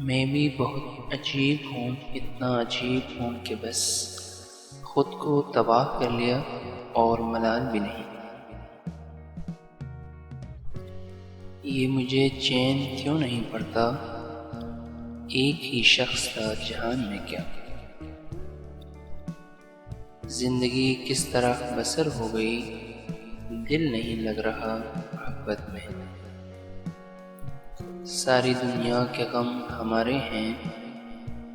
میں بھی بہت عجیب ہوں، اتنا عجیب ہوں کہ بس خود کو تباہ کر لیا اور ملال بھی نہیں۔ یہ مجھے چین کیوں نہیں پڑتا، ایک ہی شخص تھا جہان میں کیا۔ زندگی کس طرح بسر ہو گئی، دل نہیں لگ رہا محبت میں۔ ساری دنیا کے غم ہمارے ہیں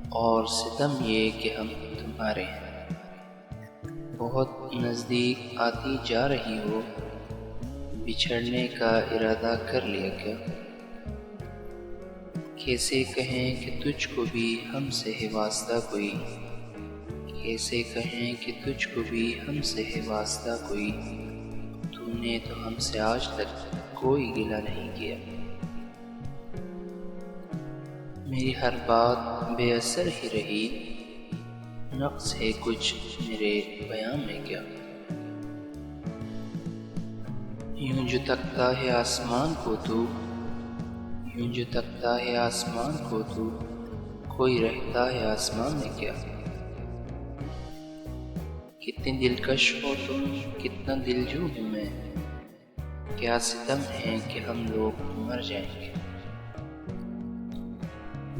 اور ستم یہ کہ ہم تمہارے ہیں۔ بہت نزدیک آتی جا رہی ہو، بچھڑنے کا ارادہ کر لیا کیا۔ کیسے کہیں کہ تجھ کو بھی ہم سے ہے واسطہ کوئی، کیسے کہیں کہ تجھ کو بھی ہم سے ہے واسطہ کوئی، تو نے تو ہم سے آج تک کوئی گلہ نہیں کیا۔ میری ہر بات بے اثر ہی رہی، نقص ہے کچھ میرے بیاں میں کیا۔ یوں جو تکتا ہے آسمان کو تو، یوں جو تکتا ہے آسمان کو تو، کوئی رہتا ہے آسمان میں کیا۔ کتنی دلکش ہو تم، کتنا دلجو ہوں میں، کیا ستم ہے کہ ہم لوگ مر جائیں گے۔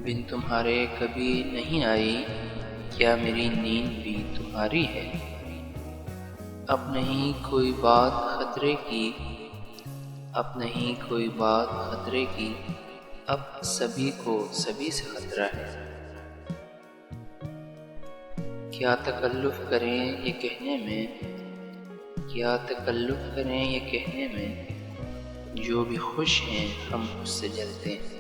بن تمہارے کبھی نہیں آئی، کیا میری نیند بھی تمہاری ہے۔ اب نہیں کوئی بات خطرے کی، اب نہیں کوئی بات خطرے کی، اب سبھی کو سبھی سے خطرہ ہے۔ کیا تکلف کریں یہ کہنے میں، کیا تکلف کریں یہ کہنے میں، جو بھی خوش ہیں ہم اس سے جلتے ہیں۔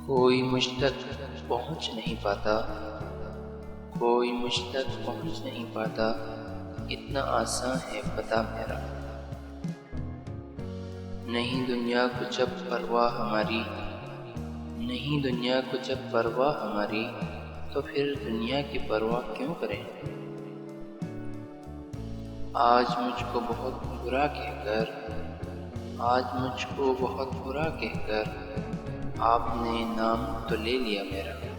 کوئی مجھ تک پہنچ نہیں پاتا، کوئی مجھ تک پہنچ نہیں پاتا، اتنا آسان ہے پتہ میرا۔ نہیں دنیا کو جب پرواہ ہماری، نہیں دنیا کو جب پرواہ ہماری، تو پھر دنیا کی پرواہ کیوں کریں۔ آج مجھ کو بہت برا کہہ کر، آج مجھ کو بہت برا کہہ کر، آپ نے نام تو لے لیا میرا۔